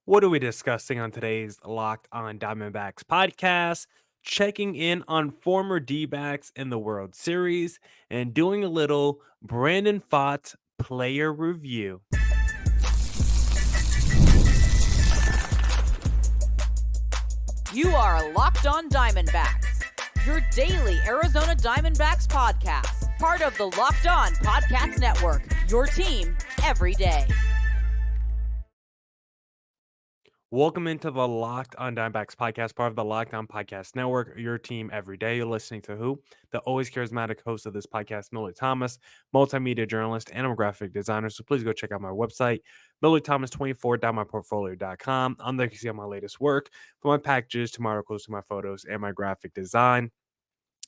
What are we discussing on today's Locked on Diamondbacks podcast? Checking in on former D-backs in the World Series and doing a little Brandon Pfaadt player review. You are Locked on Diamondbacks, your daily Arizona Diamondbacks podcast, part of the Locked on Podcast Network, your team every day. Welcome into the Locked on Diamondbacks podcast, part of the Locked on Podcast Network, your team every day. You're listening to who? The always charismatic host of this podcast, Millard Thomas, multimedia journalist and a graphic designer. So please go check out my website, millardthomas24.myportfolio.com. On there you can see all my latest work, from my packages to my articles to my photos and my graphic design.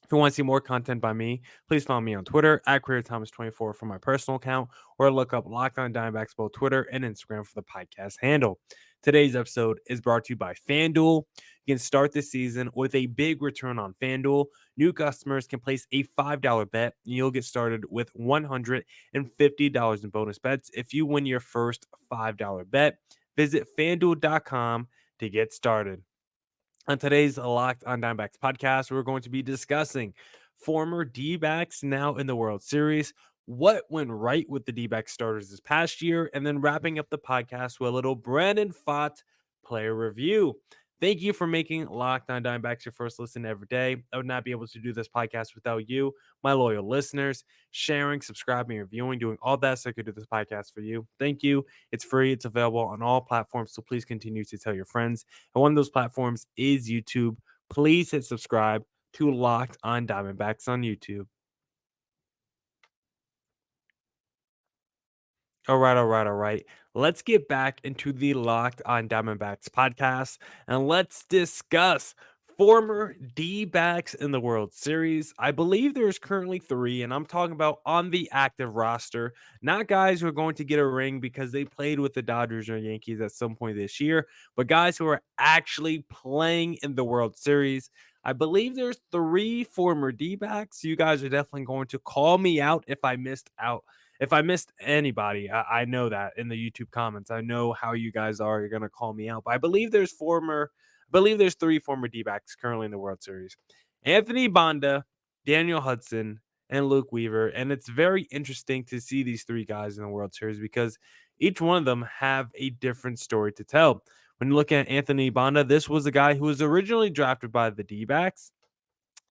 If you want to see more content by me, please follow me on Twitter at CareerThomas24 for my personal account, or look up Locked On Diamondbacks both Twitter and Instagram for the podcast handle. Today's episode is brought to you by FanDuel. You can start the season with a big return on FanDuel. New customers can place a $5 bet, and you'll get started with $150 in bonus bets if you win your first $5 bet. Visit FanDuel.com to get started. On today's Locked on Diamondbacks podcast, we're going to be discussing former D-backs now in the World Series, what went right with the D-backs starters this past year, and then wrapping up the podcast with a little Brandon Pfaadt player review. Thank you for making Locked on Diamondbacks your first listen every day. I would not be able to do this podcast without you, my loyal listeners, sharing, subscribing, reviewing, doing all that so I could do this podcast for you. Thank you. It's free. It's available on all platforms, so please continue to tell your friends. And one of those platforms is YouTube. Please hit subscribe to Locked on Diamondbacks on YouTube. All right. Let's get back into the Locked on Diamondbacks podcast and let's discuss former D-backs in the World Series. I believe there's currently three, and I'm talking about on the active roster, not guys who are going to get a ring because they played with the Dodgers or Yankees at some point this year, but guys who are actually playing in the World Series. I believe there's three former D-backs. You guys are definitely going to call me out if I missed anybody. I know that in the YouTube comments. I know how you guys are. You're going to call me out. But I believe there's three former D-backs currently in the World Series. Anthony Banda, Daniel Hudson, and Luke Weaver. And it's very interesting to see these three guys in the World Series because each one of them have a different story to tell. When you look at Anthony Banda, this was a guy who was originally drafted by the D-backs,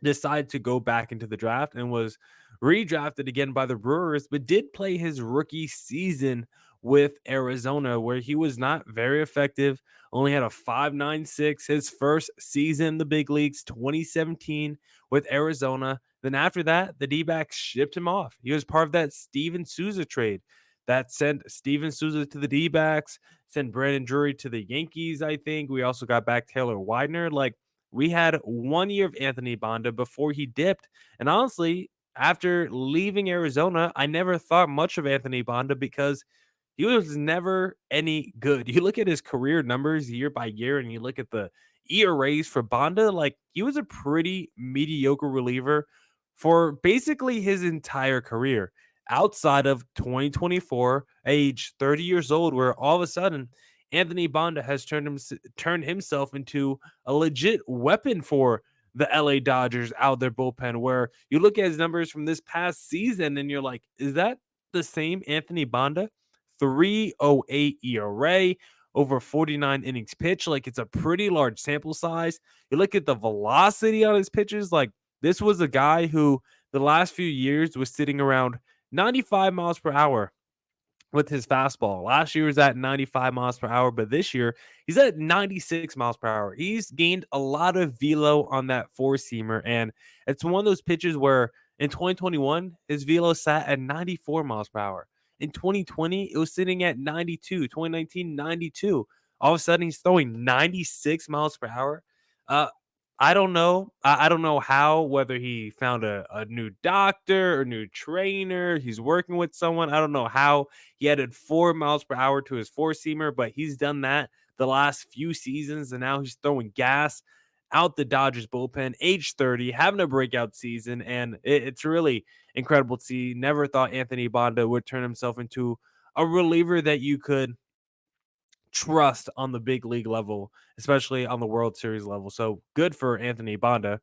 decided to go back into the draft and was redrafted again by the Brewers, but did play his rookie season with Arizona, where he was not very effective. Only had a 5.96 his first season in the big leagues, 2017 with Arizona. Then after that, the D-backs shipped him off. He was part of that Steven Souza trade that sent Steven Souza to the D-backs, sent Brandon Drury to the Yankees, I think. We also got back Taylor Widener. Like, we had 1 year of Anthony Banda before he dipped. And honestly, after leaving Arizona, I never thought much of Anthony Banda because he was never any good. You look at his career numbers year by year and you look at the ERAs for Banda, like he was a pretty mediocre reliever for basically his entire career outside of 2024, age 30 years old, where all of a sudden Anthony Banda has turned himself into a legit weapon for the LA Dodgers out their bullpen. Where you look at his numbers from this past season and you're like, is that the same Anthony Banda? 3.08 ERA, over 49 innings pitched. Like, it's a pretty large sample size. You look at the velocity on his pitches, like this was a guy who the last few years was sitting around 95 miles per hour with his fastball. Last year was at 95 miles per hour, but this year he's at 96 miles per hour. He's gained a lot of velo on that four-seamer, and it's one of those pitches where in 2021, his velo sat at 94 miles per hour. In 2020, it was sitting at 92. 2019, 92. All of a sudden, he's throwing 96 miles per hour. Uh, I don't know. I don't know how, whether he found a new doctor or new trainer. He's working with someone. I don't know how he added 4 miles per hour to his four-seamer, but he's done that the last few seasons, and now he's throwing gas out the Dodgers bullpen, age 30, having a breakout season, and it's really incredible to see. Never thought Anthony Banda would turn himself into a reliever that you could trust on the big league level, especially on the World Series level. So good for Anthony Banda.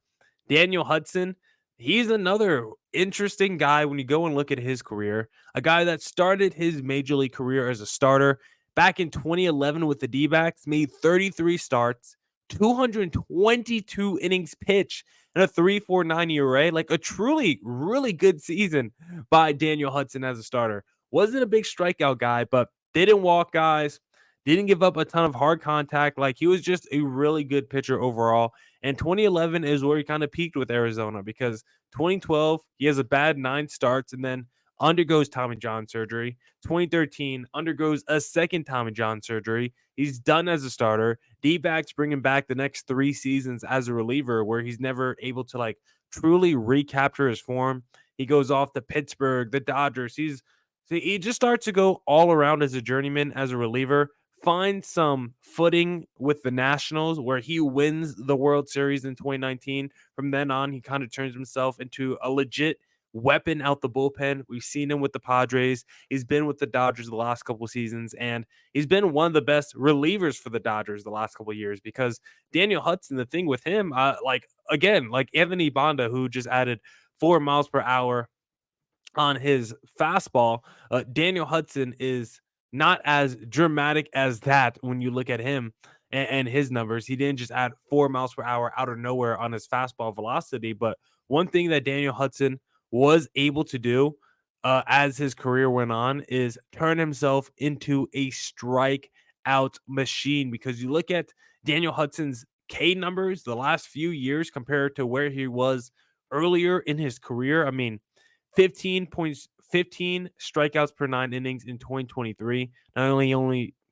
Daniel Hudson, he's another interesting guy when you go and look at his career. A guy that started his major league career as a starter back in 2011 with the D-backs, made 33 starts, 222 innings pitched, and a 3.49 ERA. Like a truly, really good season by Daniel Hudson as a starter. Wasn't a big strikeout guy, but didn't walk guys, didn't give up a ton of hard contact. Like he was just a really good pitcher overall. And 2011 is where he kind of peaked with Arizona because 2012, he has a bad 9 starts and then undergoes Tommy John surgery. 2013 undergoes a second Tommy John surgery. He's done as a starter. D-backs bring him back the next 3 seasons as a reliever where he's never able to like truly recapture his form. He goes off to Pittsburgh, the Dodgers. He just starts to go all around as a journeyman, as a reliever, find some footing with the Nationals where he wins the World Series in 2019. From then on, he kind of turns himself into a legit weapon out the bullpen. We've seen him with the Padres. He's been with the Dodgers the last couple seasons, and he's been one of the best relievers for the Dodgers the last couple years because Daniel Hudson, the thing with him, like again, like Anthony Banda, who just added 4 miles per hour on his fastball. Daniel Hudson is not as dramatic as that when you look at him and his numbers. He didn't just add 4 miles per hour out of nowhere on his fastball velocity. But one thing that Daniel Hudson was able to do as his career went on is turn himself into a strike out machine because you look at Daniel Hudson's K numbers the last few years compared to where he was earlier in his career. I mean, 15 strikeouts per 9 innings in 2023. Not only he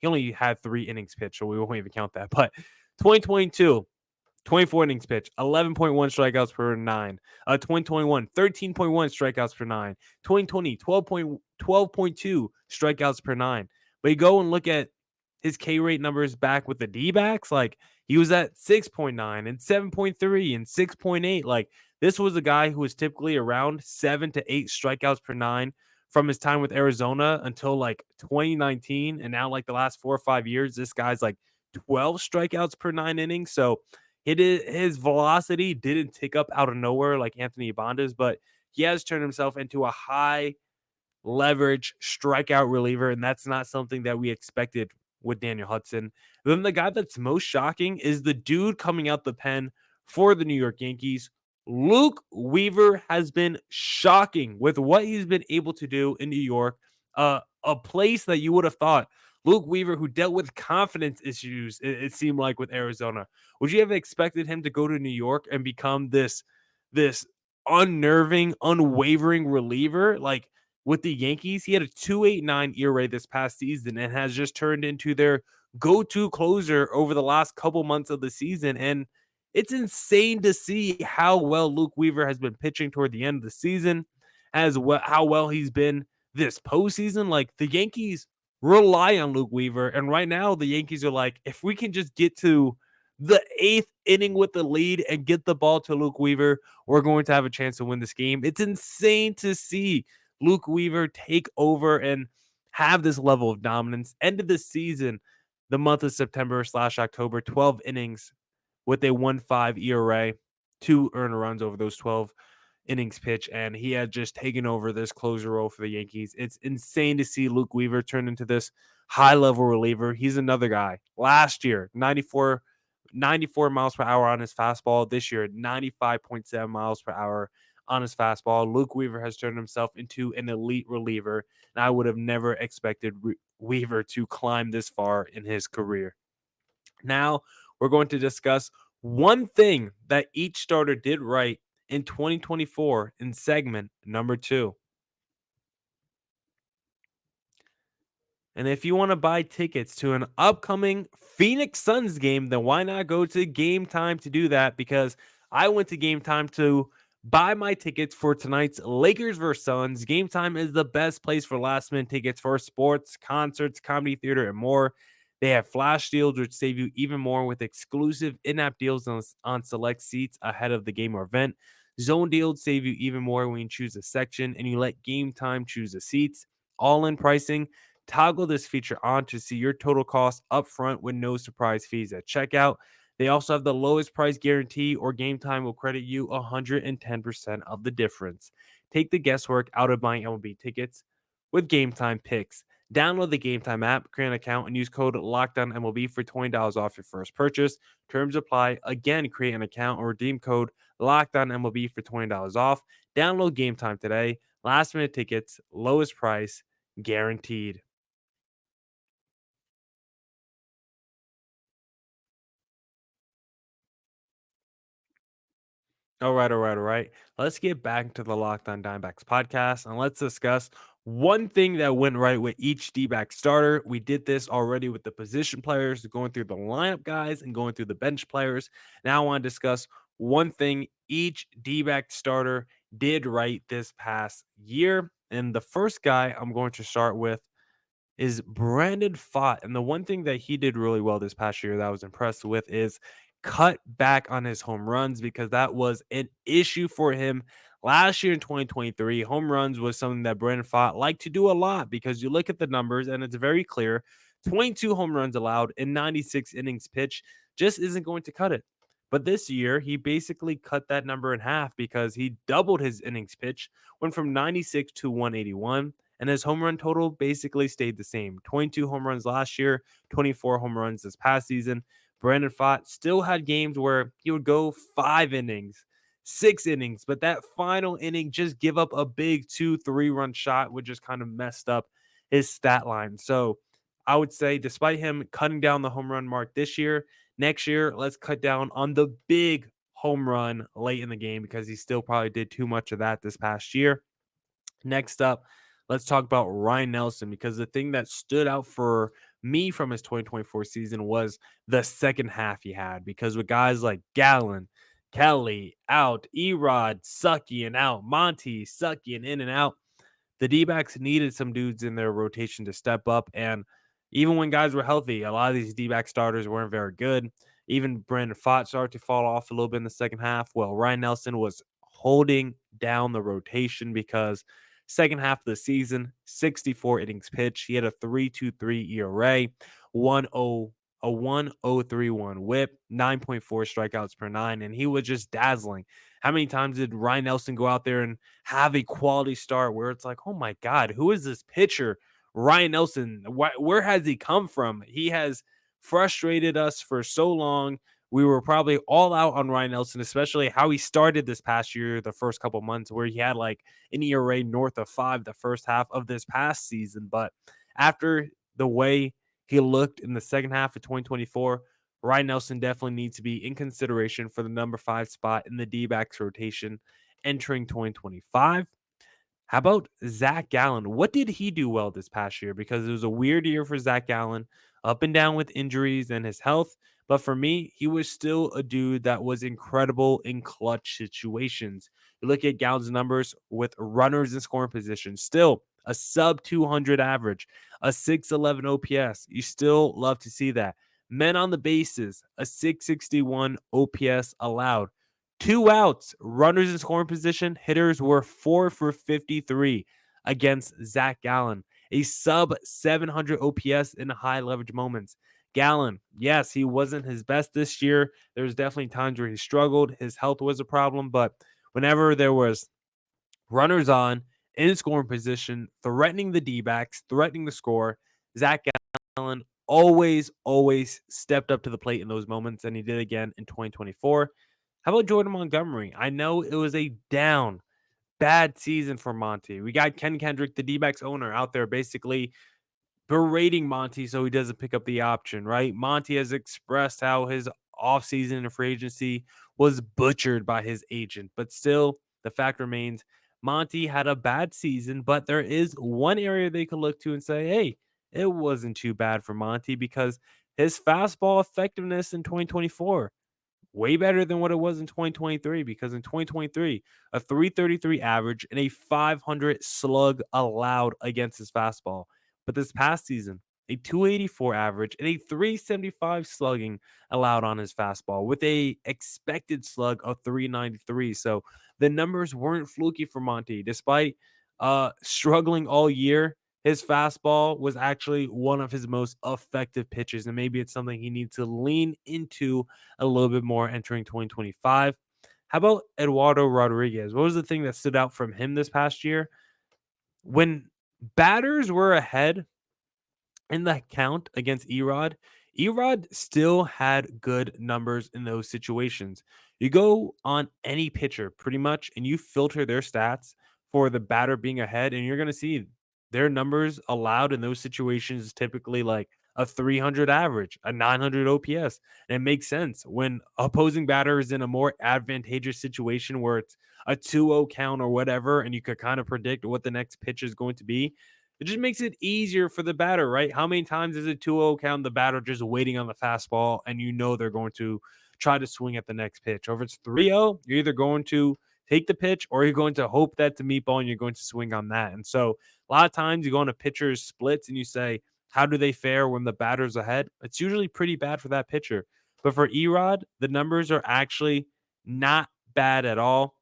only had 3 innings pitched, so we won't even count that. But 2022, 24 innings pitched, 11.1 strikeouts per 9. 2021, 13.1 strikeouts per 9. 2020, 12.2 strikeouts per 9. But you go and look at his K rate numbers back with the D-backs, like he was at 6.9 and 7.3 and 6.8. Like this was a guy who was typically around 7 to 8 strikeouts per 9 from his time with Arizona until like 2019. And now, like the last 4 or 5 years, this guy's like 12 strikeouts per 9 innings. So his velocity didn't tick up out of nowhere like Anthony Banda's, but he has turned himself into a high leverage strikeout reliever, and that's not something that we expected with Daniel Hudson. Then the guy that's most shocking is the dude coming out the pen for the New York Yankees. Luke Weaver has been shocking with what he's been able to do in New York, a place that you would have thought Luke Weaver, who dealt with confidence issues, it seemed like with Arizona. Would you have expected him to go to New York and become this unnerving, unwavering reliever? Like with the Yankees, he had a 2.89 ERA this past season and has just turned into their go-to closer over the last couple months of the season. And it's insane to see how well Luke Weaver has been pitching toward the end of the season, as well how well he's been this postseason. Like the Yankees rely on Luke Weaver, and right now the Yankees are like, if we can just get to the 8th inning with the lead and get the ball to Luke Weaver, we're going to have a chance to win this game. It's insane to see Luke Weaver take over and have this level of dominance. End of the season, the month of September/October, 12 innings with a 1.5 ERA, 2 earned runs over those 12 innings pitch, and he had just taken over this closer role for the Yankees. It's insane to see Luke Weaver turn into this high-level reliever. He's another guy. Last year, 94 miles per hour on his fastball. This year, 95.7 miles per hour on his fastball. Luke Weaver has turned himself into an elite reliever, and I would have never expected Weaver to climb this far in his career. Now, we're going to discuss one thing that each starter did right in 2024 in segment number 2. And if you want to buy tickets to an upcoming Phoenix Suns game, then why not go to Game Time to do that? Because I went to Game Time to buy my tickets for tonight's Lakers vs. Suns. Game Time is the best place for last-minute tickets for sports, concerts, comedy theater, and more. They have flash deals, which save you even more with exclusive in-app deals on select seats ahead of the game or event. Zone deals save you even more when you choose a section and you let Game Time choose the seats. All-in pricing Toggle this feature on to see your total cost upfront with no surprise fees at checkout. They also have the lowest price guarantee, or Game Time will credit you 110% of the difference. Take the guesswork out of buying MLB tickets with Game Time picks. Download the Game Time app, create an account, and use code LOCKDOWNMLB for $20 off your first purchase. Terms apply. Again, create an account or redeem code LOCKDOWNMLB for $20 off. Download Game Time today. Last minute tickets, lowest price, guaranteed. All right. Let's get back to the Locked On Dimebacks podcast and let's discuss one thing that went right with each D-back starter. We did this already with the position players, going through the lineup guys and going through the bench players. Now I want to discuss one thing each D-back starter did right this past year. And the first guy I'm going to start with is Brandon Pfaadt. And the one thing that he did really well this past year that I was impressed with is cut back on his home runs, because that was an issue for him last year in 2023. Home runs was something that Brandon Pfaadt liked to do a lot, because you look at the numbers and it's very clear 22 home runs allowed in 96 innings pitched just isn't going to cut it. But this year, he basically cut that number in half because he doubled his innings pitch, went from 96 to 181, and his home run total basically stayed the same. 22 home runs last year, 24 home runs this past season. Brandon Pfaadt still had games where he would go 5 innings, 6 innings, but that final inning just give up a big 2-3 run shot, which just kind of messed up his stat line. So I would say, despite him cutting down the home run mark this year, next year, let's cut down on the big home run late in the game, because he still probably did too much of that this past year. Next up, let's talk about Ryan Nelson, because the thing that stood out for me from his 2024 season was the second half he had. Because with guys like Gallen, Kelly out, Erod, Sucky and out, Monty, Sucky and in and out, the D-backs needed some dudes in their rotation to step up. And even when guys were healthy, a lot of these D-back starters weren't very good. Even Brandon Pfaadt started to fall off a little bit in the second half. Well, Ryan Nelson was holding down the rotation, because second half of the season, 64 innings pitched. He had a 3.23 ERA, 1.0 a 1.031 whip, 9.4 strikeouts per nine, and he was just dazzling. How many times did Ryan Nelson go out there and have a quality start where it's like, oh my God, who is this pitcher? Ryan Nelson, where has he come from? He has frustrated us for so long. We were probably all out on Ryan Nelson, especially how he started this past year, the first couple months, where he had like an ERA north of 5 the first half of this past season. But after the way he looked in the second half of 2024, Ryan Nelson definitely needs to be in consideration for the number 5 spot in the D-backs rotation entering 2025. How about Zach Gallen? What did he do well this past year? Because it was a weird year for Zach Gallen, up and down with injuries and his health. But for me, he was still a dude that was incredible in clutch situations. You look at Gallen's numbers with runners in scoring position, still a sub 200 average, a 611 OPS. You still love to see that. Men on the bases, a 661 OPS allowed. 2 outs, runners in scoring position, hitters were 4 for 53 against Zach Gallen. A sub 700 OPS in high leverage moments. Gallen, yes, he wasn't his best this year. There was definitely times where he struggled. His health was a problem, but whenever there was runners on, in scoring position, threatening the D-backs, threatening the score, Zach Gallen always stepped up to the plate in those moments, and he did again in 2024. How about Jordan Montgomery? I know it was a bad season for Monty. We got Ken Kendrick, the D-backs owner, out there basically berating Monty so he doesn't pick up the option, right? Monty has expressed how his offseason and free agency was butchered by his agent, but still, the fact remains Monty had a bad season, but there is one area they could look to and say, hey, it wasn't too bad for Monty, because his fastball effectiveness in 2024 way better than what it was in 2023, because in 2023, a 333 average and a 500 slug allowed against his fastball. But this past season, a 284 average and a 375 slugging allowed on his fastball with a expected slug of 393. So the numbers weren't fluky for Monty. Despite struggling all year, his fastball was actually one of his most effective pitches, and maybe it's something he needs to lean into a little bit more entering 2025. How about Eduardo Rodriguez? What was the thing that stood out from him this past year? When batters were ahead in the count against Erod, Erod still had good numbers in those situations. You go on any pitcher pretty much and you filter their stats for the batter being ahead, and you're going to see their numbers allowed in those situations is typically like a 300 average, a 900 OPS. And it makes sense when opposing batter is in a more advantageous situation where it's a 2-0 count or whatever, and you could kind of predict what the next pitch is going to be. It just makes it easier for the batter, right? How many times is it 2-0 count, the batter just waiting on the fastball, and you know they're going to try to swing at the next pitch? Or if it's 3-0, you're either going to take the pitch or you're going to hope that's a meatball and you're going to swing on that. And so a lot of times you go into pitchers splits and you say, how do they fare when the batter's ahead? It's usually pretty bad for that pitcher. But for Erod, the numbers are actually not bad at all.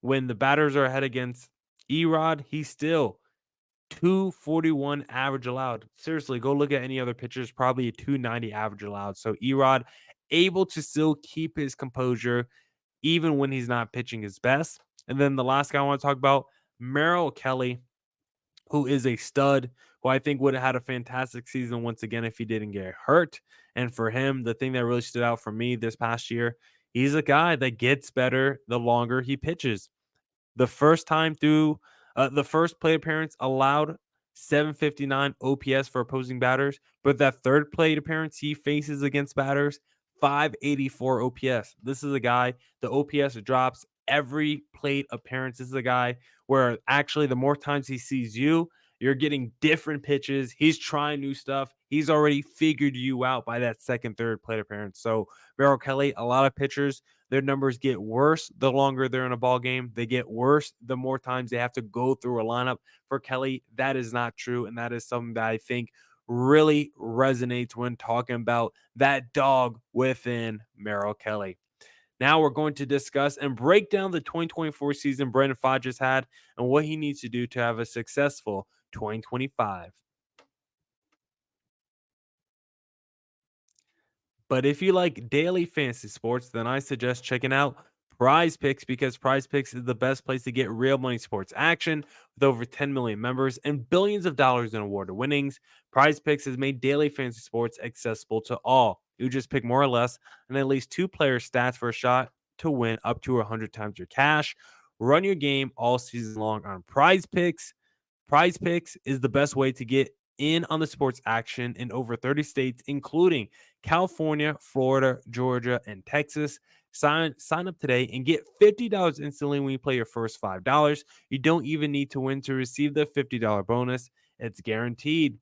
When the batters are ahead against Erod, he's still 241 average allowed. Seriously, go look at any other pitchers, probably a 290 average allowed. So Erod able to still keep his composure even when he's not pitching his best. And then the last guy I want to talk about, Merrill Kelly, who is a stud, who I think would have had a fantastic season once again if he didn't get hurt. And for him, the thing that really stood out for me this past year, he's a guy that gets better the longer he pitches. The first time through the first plate appearance allowed 759 OPS for opposing batters, but that third plate appearance he faces against batters, 584 OPS. This is a guy, the OPS drops every plate appearance. This is a guy where actually the more times he sees you, you're getting different pitches. He's trying new stuff. He's already figured you out by that second, third plate appearance. So, Merrill Kelly, a lot of pitchers their numbers get worse the longer they're in a ball game. They get worse the more times they have to go through a lineup. For Kelly, that is not true. And that is something that I think really resonates when talking about that dog within Merrill Kelly. Now we're going to discuss and break down the 2024 season Brandon Pfaadt just had and what he needs to do to have a successful 2025. But if you like daily fantasy sports, then I suggest checking out Prize Picks because Prize Picks is the best place to get real money sports action with over 10 million members and billions of dollars in award winnings. Prize Picks has made daily fantasy sports accessible to all. You just pick more or less and at least two player stats for a shot to win up to 100 times your cash. Run your game all season long on Prize Picks. Prize Picks is the best way to get in on the sports action in over 30 states, including California, Florida, Georgia, and Texas. Sign up today and get $50 instantly when you play your first $5. You don't even need to win to receive the $50 bonus. It's guaranteed.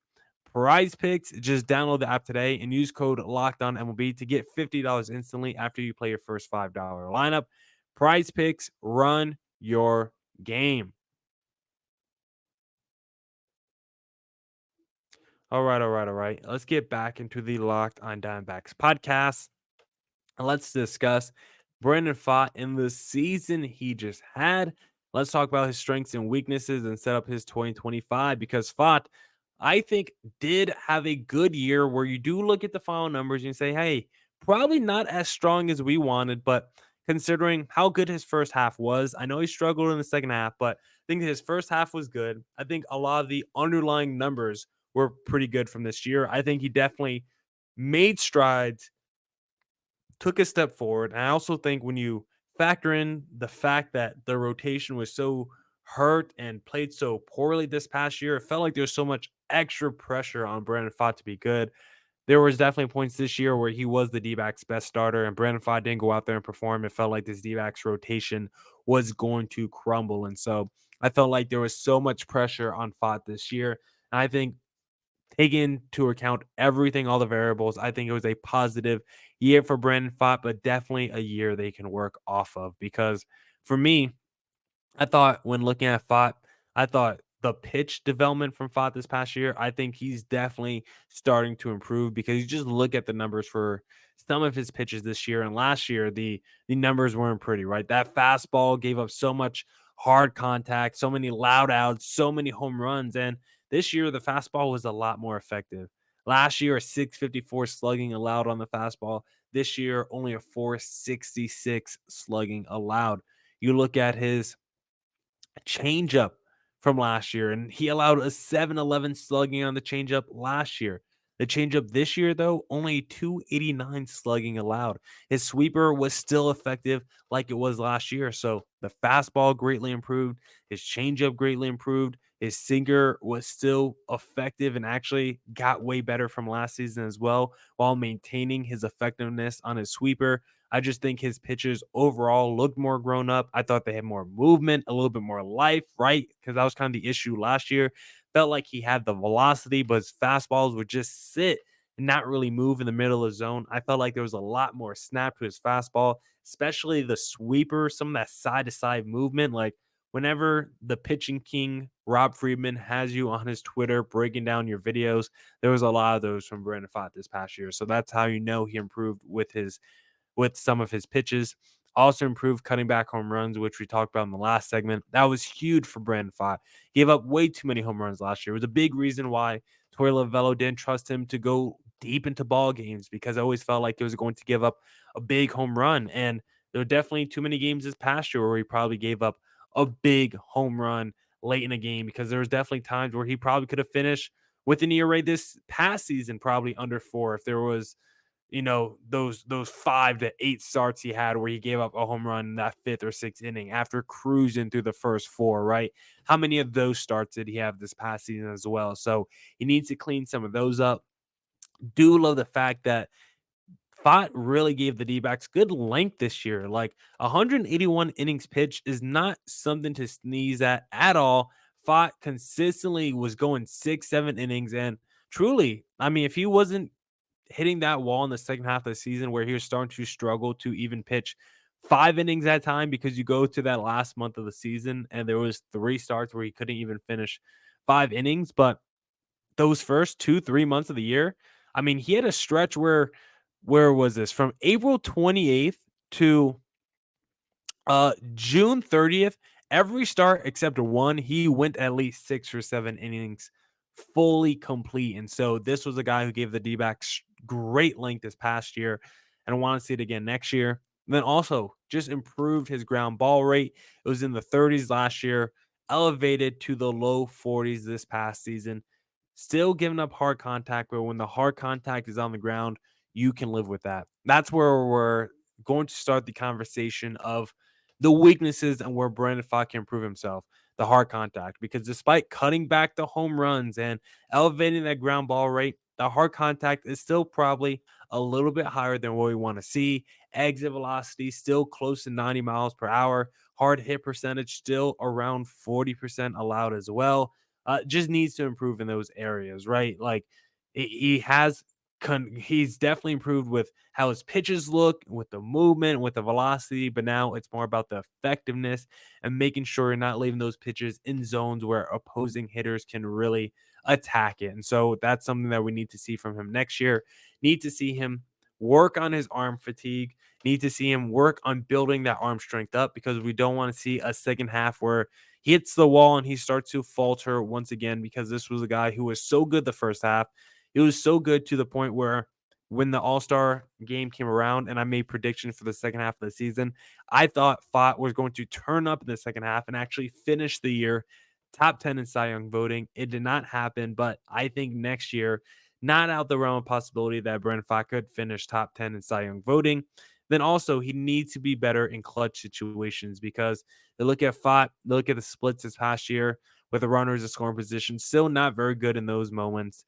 Prize Picks, just download the app today and use code LOCKEDONMLB to get $50 instantly after you play your first $5 lineup. Prize Picks, run your game. All right. Let's get back into the Locked on Diamondbacks podcast. And let's discuss Brandon Pfaadt in the season he just had. Let's talk about his strengths and weaknesses and set up his 2025 because Pfaadt, I think, did have a good year where you do look at the final numbers and you say, hey, probably not as strong as we wanted, but considering how good his first half was, I know he struggled in the second half, but I think his first half was good. I think a lot of the underlying numbers were pretty good from this year. I think he definitely made strides, took a step forward. And I also think when you factor in the fact that the rotation was so hurt and played so poorly this past year, it felt like there was so much extra pressure on Brandon Pfaadt to be good. There was definitely points this year where he was the D-backs best starter and Brandon Pfaadt didn't go out there and perform. It felt like this D-backs rotation was going to crumble. And so I felt like there was so much pressure on Pfaadt this year. And I think taking into account everything, all the variables, I think it was a positive year for Brandon Pfaadt, but definitely a year they can work off of. Because for me, I thought when looking at Pfaadt, I thought the pitch development from Pfaadt this past year, I think he's definitely starting to improve because you just look at the numbers for some of his pitches this year and last year, the numbers weren't pretty, right? That fastball gave up so much hard contact, so many loud outs, so many home runs, and This year, the fastball was a lot more effective. Last year, a 654 slugging allowed on the fastball. This year, only a 466 slugging allowed. You look at his changeup from last year, and he allowed a 711 slugging on the changeup last year. The changeup this year, though, only 289 slugging allowed. His sweeper was still effective like it was last year. So the fastball greatly improved. His changeup greatly improved. His sinker was still effective and actually got way better from last season as well, while maintaining his effectiveness on his sweeper. I just think his pitches overall looked more grown up. I thought they had more movement, a little bit more life, right? Because that was kind of the issue last year. Felt like he had the velocity, but his fastballs would just sit and not really move in the middle of the zone. I felt like there was a lot more snap to his fastball, especially the sweeper, some of that side to side movement. Like whenever the pitching king, Rob Friedman, has you on his Twitter breaking down your videos, there was a lot of those from Brandon Pfaadt this past year. So that's how you know he improved with some of his pitches. Also improved cutting back home runs, which we talked about in the last segment. That was huge for Brandon Pfaadt. Gave up way too many home runs last year. It was a big reason why Torey Lovello didn't trust him to go deep into ball games because I always felt like he was going to give up a big home run. And there were definitely too many games this past year where he probably gave up a big home run late in a game because there was definitely times where he probably could have finished with an ERA this past season, probably under 4 if there was those 5 to 8 starts he had where he gave up a home run in that fifth or sixth inning after cruising through the first 4, right? How many of those starts did he have this past season as well? So he needs to clean some of those up. Do love the fact that Fott really gave the D-backs good length this year. Like 181 innings pitched is not something to sneeze at all. Fott consistently was going 6, 7 innings. And truly, I mean, if he wasn't hitting that wall in the second half of the season where he was starting to struggle to even pitch 5 innings at a time because you go to that last month of the season and there was 3 starts where he couldn't even finish 5 innings. But those first 2, 3 months of the year, I mean, he had a stretch where was this from April 28th to June 30th, every start except one, he went at least 6 or 7 innings fully complete. And so this was a guy who gave the D-backs great length this past year. And I want to see it again next year. And then also just improved his ground ball rate. It was in the 30s last year, elevated to the low 40s this past season. Still giving up hard contact, but when the hard contact is on the ground, you can live with that. That's where we're going to start the conversation of the weaknesses and where Brandon Pfaadt can improve himself, the hard contact. Because despite cutting back the home runs and elevating that ground ball rate, the hard contact is still probably a little bit higher than what we want to see. Exit velocity still close to 90 miles per hour. Hard hit percentage still around 40% allowed as well. Just needs to improve in those areas, right? Like he has he's definitely improved with how his pitches look, with the movement, with the velocity, but now it's more about the effectiveness and making sure you're not leaving those pitches in zones where opposing hitters can really attack it. And so that's something that we need to see from him next year. Need to see him work on his arm fatigue, need to see him work on building that arm strength up because we don't want to see a second half where he hits the wall and he starts to falter once again because this was a guy who was so good the first half. It was so good to the point where when the All-Star game came around and I made predictions for the second half of the season, I thought Fott was going to turn up in the second half and actually finish the year top 10 in Cy Young voting. It did not happen, but I think next year, not out the realm of possibility that Brandon Pfaadt could finish top 10 in Cy Young voting. Then also, he needs to be better in clutch situations because they look at Fott, they look at the splits this past year with the runners in scoring position, still not very good in those moments.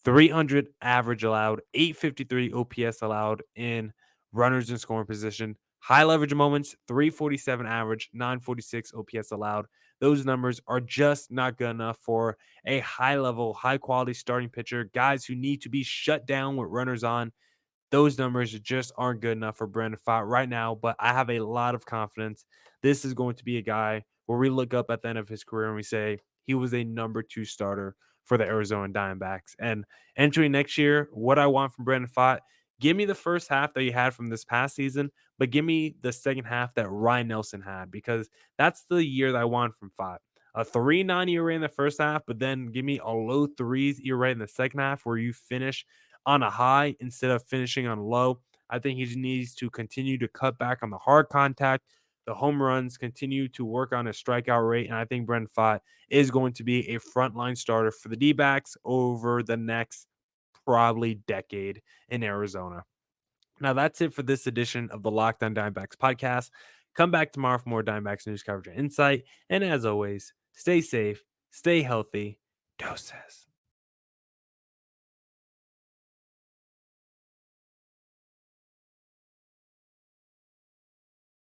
300 average allowed, 853 OPS allowed in runners in scoring position. High leverage moments, 347 average, 946 OPS allowed. Those numbers are just not good enough for a high level, high quality starting pitcher, guys who need to be shut down with runners on. Those numbers just aren't good enough for Brandon Pfaadt right now, but I have a lot of confidence. This is going to be a guy where we look up at the end of his career and we say he was a number 2 starter for the Arizona Diamondbacks. And entering next year, what I want from Brandon Pfaadt, give me the first half that he had from this past season, but give me the second half that Ryan Nelson had because that's the year that I want from Pfaadt. a 3.9 ERA in the first half, but then give me a low threes ERA in the second half where you finish on a high instead of finishing on low. I think he just needs to continue to cut back on the hard contact, the home runs, continue to work on his strikeout rate. And I think Brandon Pfaadt is going to be a frontline starter for the D backs over the next probably decade in Arizona. Now, that's it for this edition of the Locked On Diamondbacks podcast. Come back tomorrow for more Diamondbacks news coverage and insight. And as always, stay safe, stay healthy. Doses.